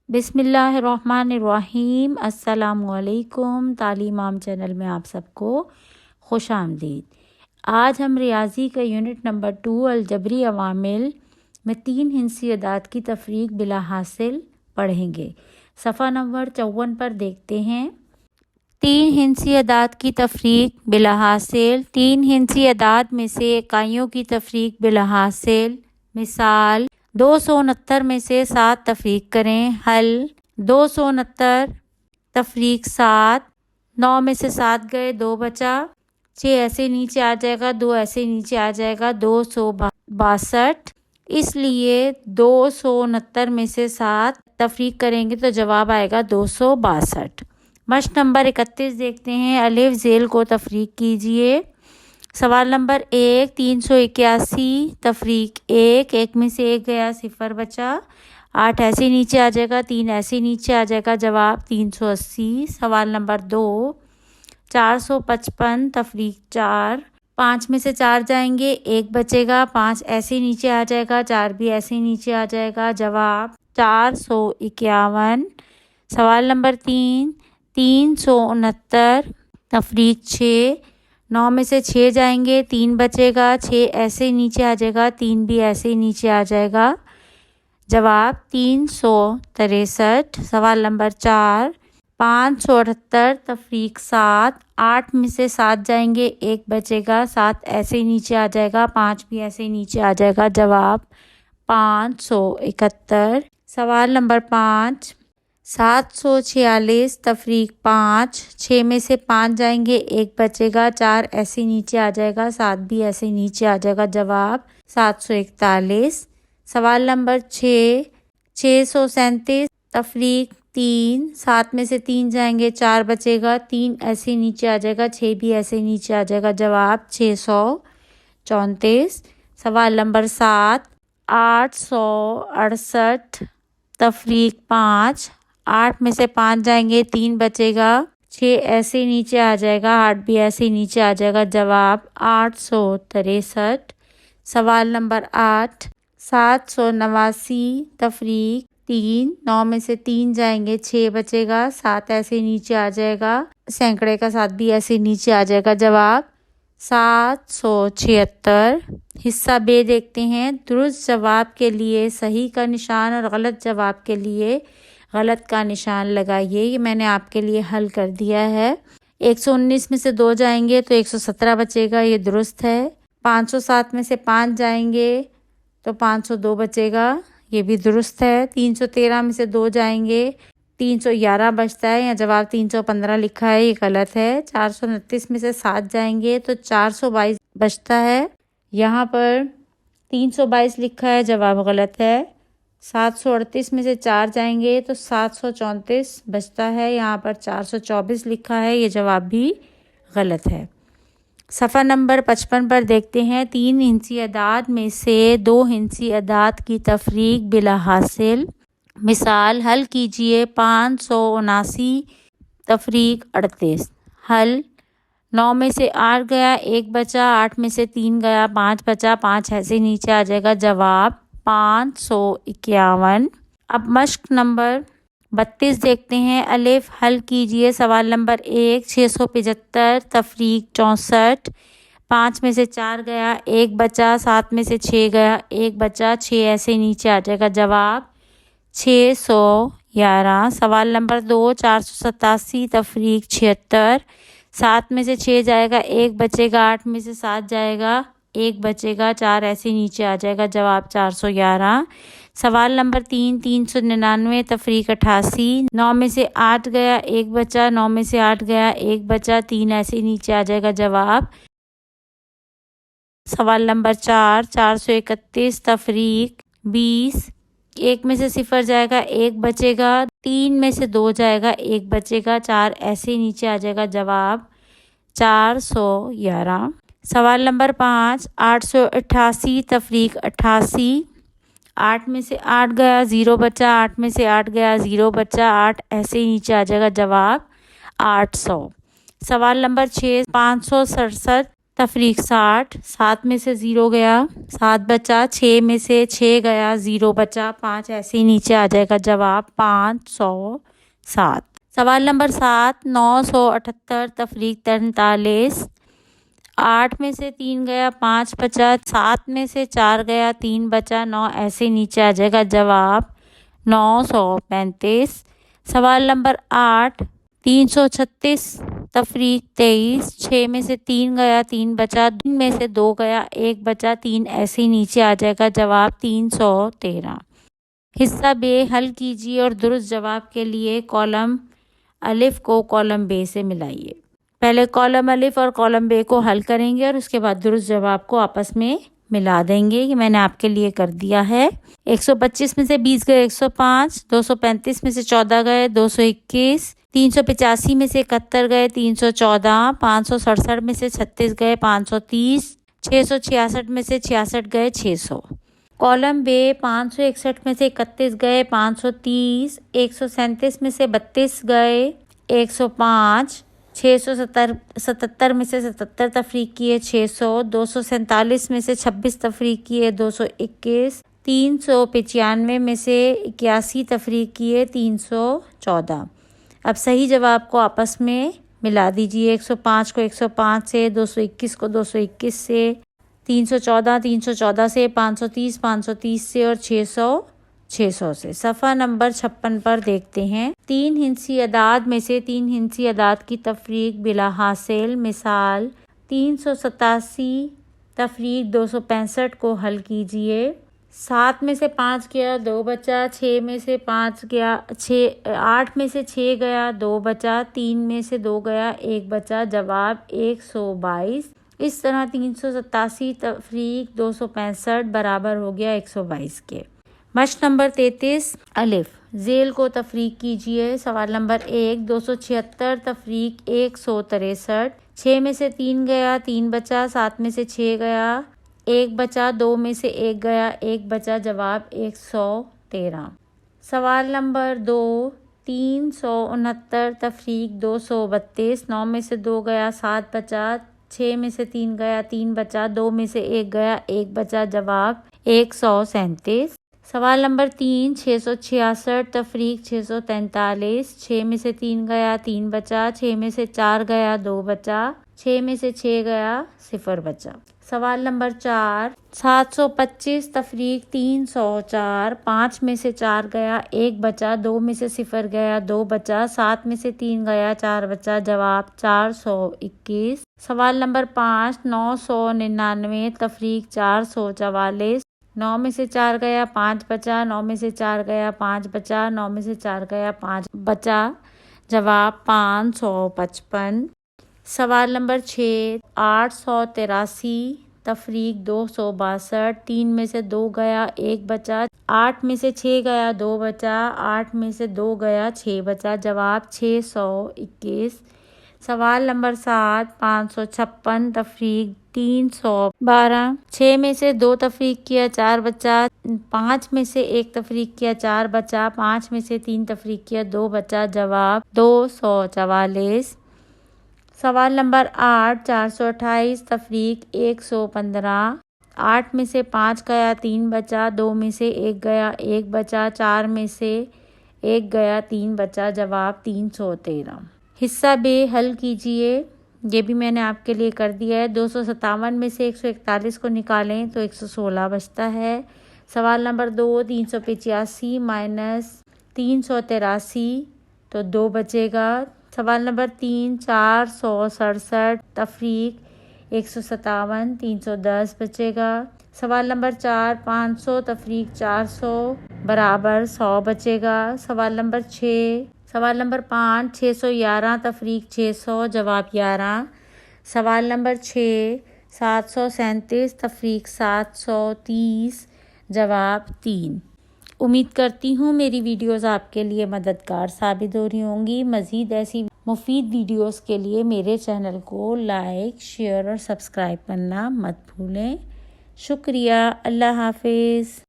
بسم اللہ الرحمن الرحیم۔ السلام علیکم۔ تعلیم عام چینل میں آپ سب کو خوش آمدید۔ آج ہم ریاضی کا یونٹ نمبر 2 الجبری عوامل میں 3 ہندسی اعداد کی تفریق بلا حاصل پڑھیں گے۔ صفحہ نمبر 54 پر دیکھتے ہیں۔ 3 ہندسی اعداد کی تفریق بلا حاصل۔ 3 ہندسی اعداد میں سے اکائیوں کی تفریق بلا حاصل۔ مثال 269 میں سے 7 تفریق کریں۔ حل 269 تفریق 7، 9 میں سے 7 گئے 2 بچا، 6 ایسے نیچے آ جائے گا، 2 ایسے نیچے آ جائے گا، 262۔ اس لیے 269 میں سے 7 تفریق کریں گے تو جواب آئے گا 262۔ مشق نمبر 31 دیکھتے ہیں۔ الف ذیل کو تفریق کیجئے۔ سوال نمبر 1، 381 تفریق 1، 1 میں سے 1 گیا 0 بچا، 8 ایسے نیچے آ جائے گا، 3 ایسے نیچے آ جائے گا، جواب 380۔ سوال نمبر 2، 455 تفریق 4، 5 میں سے 4 جائیں گے، 1 بچے گا، 5 ایسے نیچے آ جائے گا، 4 بھی ایسے نیچے آ جائے گا، جواب 451۔ سوال نمبر 3، 369 تفریق 6، 9 میں سے 6 جائیں گے، 3 بچے گا، 6 ایسے نیچے آ جائے گا، 3 بھی ایسے نیچے آ جائے گا، جواب 363۔ سوال نمبر 4، 578 تفریق 7، 8 میں سے 7 جائیں گے، 1 بچے گا، 7 ایسے نیچے آ جائے گا، 5 بھی ایسے نیچے آ جائے گا، جواب 571۔ سوال نمبر 5، 746 تفریق 5، 6 میں سے 5 جائیں گے، 1 بچے گا، 4 ایسے نیچے آ جائے گا، 7 بھی ایسے نیچے آ جائے گا، جواب 741۔ سوال نمبر 6، 637 تفریق 3، 7 میں سے 3 جائیں گے، 4 بچے گا، 3 ایسے نیچے آ جائے گا، 6 بھی ایسے نیچے آ جائے گا، جواب 634۔ سوال نمبر 7، 868 تفریق 5، 8 میں سے 5 جائیں گے، 3 بچے گا، 6 ایسے نیچے آ جائے گا، 8 بھی ایسے نیچے آ جائے گا، جواب 863۔ سوال نمبر 8، 789 تفریق 3، 9 میں سے 3 جائیں گے، 6 بچے گا، 7 ایسے نیچے آ جائے گا، سینکڑے کا 7 بھی ایسے نیچے آ جائے گا، جواب 776۔ حصہ بے دیکھتے ہیں۔ درست جواب کے لیے صحیح کا نشان اور غلط جواب کے لیے غلط کا نشان لگائیے۔ یہ میں نے آپ کے لیے حل کر دیا ہے۔ 119 میں سے 2 جائیں گے تو 117 بچے گا، یہ درست ہے۔ 507 میں سے 5 جائیں گے تو 502 بچے گا، یہ بھی درست ہے۔ 313 میں سے 2 جائیں گے، 311 بچتا ہے، یا جواب 315 لکھا ہے، یہ غلط ہے۔ 429 میں سے 7 جائیں گے تو 422 بچتا ہے، یہاں پر 322 لکھا ہے، جواب غلط ہے۔ 738 میں سے 4 جائیں گے تو 734 بچتا ہے، یہاں پر 424 لکھا ہے، یہ جواب بھی غلط ہے۔ صفحہ نمبر 55 پر دیکھتے ہیں۔ 3 ہندسی اعداد میں سے 2 ہندسی اعداد کی تفریق بلا حاصل۔ مثال حل کیجئے۔ 579 تفریق 38۔ حل 9 میں سے 8 گیا، 1 بچا، 8 میں سے 3 گیا، 5 بچا، 5 ایسے نیچے آ جائے گا، جواب 551۔ اب مشق نمبر 32 دیکھتے ہیں۔ الف حل کیجئے۔ سوال نمبر 1، 675 تفریق 64، 5 میں سے 4 گیا، 1 بچا، 7 میں سے 6 گیا، 1 بچا، 6 ایسے نیچے آ جائے گا، جواب 611۔ سوال نمبر 2، 487 تفریق 76، 7 میں سے 6 جائے گا، 1 بچے گا، 8 میں سے 7 جائے گا، 1 بچے گا، 4 ایسے نیچے آ جائے گا، جواب 411۔ سوال نمبر 3، 399 تفریق 88، 9 میں سے 8 گیا، 1 بچا، 9 میں سے 8 گیا، 1 بچا، 3 ایسے نیچے آ جائے گا، جواب۔ سوال نمبر 4، 431 تفریق 20، 1 میں سے 0 جائے گا، 1 بچے گا، 3 میں سے 2 جائے گا، 1 بچے گا، 4 ایسے نیچے آ جائے گا، جواب 411۔ سوال نمبر 5، 888 تفریق 88، 8 میں سے 8 گیا، 0 بچا، 8 میں سے 8 گیا، 0 بچا، 8 ایسے نیچے آ جائے گا، جواب 800۔ سوال نمبر 6، 567 تفریق 60، 7 میں سے 0 گیا 7 بچا، 6 میں سے 6 گیا 0 بچا 5، ایسے ہی نیچے آ جائے گا جواب 507۔ سوال نمبر 7، 978 تفریق 43، 8 میں سے 3 گیا 5 بچا، 7 میں سے 4 گیا 3 بچا 9، ایسے ہی نیچے آ جائے گا جواب 935۔ سوال نمبر 8، 336 تفریق 23، 6 میں سے 3 گیا 3 بچا، 3 میں سے 2 گیا 1 بچا 3، ایسے ہی نیچے آ جائے گا جواب 313۔ حصہ ب حل کیجیے اور درست جواب کے لیے کالم الف کو کالم ب سے ملائیے۔ پہلے کالم الف اور کالم ب کو حل کریں گے اور اس کے بعد درست جواب کو آپس میں ملا دیں گے۔ یہ میں نے آپ کے لیے کر دیا ہے۔ 125 میں سے 20 گئے 105، 235 میں سے 14 گئے 221، 385 میں سے 71 گئے 314، 567 میں سے 36 گئے 530، 666 میں سے 66 گئے 600۔ کالم ب 561 میں سے 31 گئے 530، 137 میں سے 32 گئے 105، 677 میں سے 77 تفریق کیے 600، 247 میں سے 26 تفریق کیے 221، 395 میں سے 81 تفریق کیے 314۔ اب صحیح جواب کو آپس میں ملا دیجیے۔ 105 کو 105 سے، 221 کو 221 سے، 314 314 سے، 530 530 سے اور 600 600 سے۔ صفحہ نمبر 56 پر دیکھتے ہیں۔ 3 ہندسی اعداد میں سے 3 ہندسی اعداد کی تفریق بلا حاصل۔ مثال 387 تفریق 265 کو حل کیجیے۔ 7 میں سے 5 گیا 2 بچا، 6 میں سے 5 گیا 8 میں سے 6 گیا 2 بچا، 3 میں سے 2 گیا 1 بچا، جواب 122۔ اس طرح 387 تفریق 265 برابر ہو گیا 122 کے۔ مشق نمبر 33 الف ذیل کو تفریق کیجیے۔ سوال نمبر 1، 276 تفریق 163، 6 میں سے 3 گیا 3 بچا، 7 میں سے 6 گیا 1 بچا، 2 میں سے 1 گیا 1 بچا، جواب 113۔ سوال نمبر 2، 369 تفریق 232، 9 میں سے 2 گیا 7 بچا، 6 میں سے 3 گیا 3 بچا، 2 میں سے 1 گیا 1 بچا، جواب 137۔ سوال نمبر 3، 666 تفریق 643، 6 میں سے 3 گیا 3 بچا، 6 میں سے 4 گیا 2 بچا، 6 میں سے 6 گیا 0 بچا۔ سوال نمبر 4، 725 تفریق 304، 5 میں سے 4 گیا 1 بچا، 2 میں سے 0 گیا 2 بچا، 7 میں سے 3 گیا 4 بچا، جواب 421۔ سوال نمبر 5، 999 تفریق 444، 9 میں سے 4 گیا 5 بچا، 9 میں سے 4 گیا 5 بچا، 9 میں سے 4 گیا 5 بچا، جواب 555۔ سوال نمبر 6، 883 تفریق 262، 3 میں سے 2 گیا 1 بچا، 8 میں سے 6 گیا 2 بچا، 8 میں سے 2 گیا 6 بچا، جواب 621۔ سوال نمبر 7، 556 تفریق 312، 6 میں سے 2 تفریق کیا 4 بچا، 5 میں سے 1 تفریق کیا 4 بچا، 5 میں سے 3 تفریق کیا 2 بچا، جواب 244۔ سوال نمبر 8، 428 تفریق 115، 8 میں سے 5 گیا 3 بچا، 2 میں سے 1 گیا 1 بچا، 4 میں سے 1 گیا 3 بچا، جواب 313۔ حصہ ب حل کیجیے۔ یہ بھی میں نے آپ کے لیے کر دیا ہے۔ 257 میں سے 141 کو نکالیں تو 116 بچتا ہے۔ سوال نمبر 2، 385 مائنس 383 تو 2 بچے گا۔ سوال نمبر 3، 467 تفریق 157، 310 بچے گا۔ سوال نمبر 4، 500 تفریق 400 برابر 100 بچے گا۔ سوال نمبر 5، 611 تفریق 600 جواب 11۔ سوال نمبر 6، 737 تفریق 730 جواب 3۔ امید کرتی ہوں میری ویڈیوز آپ کے لیے مددگار ثابت ہو رہی ہوں گی۔ مزید ایسی مفید ویڈیوز کے لیے میرے چینل کو لائک، شیئر اور سبسکرائب کرنا مت بھولیں۔ شکریہ۔ اللہ حافظ۔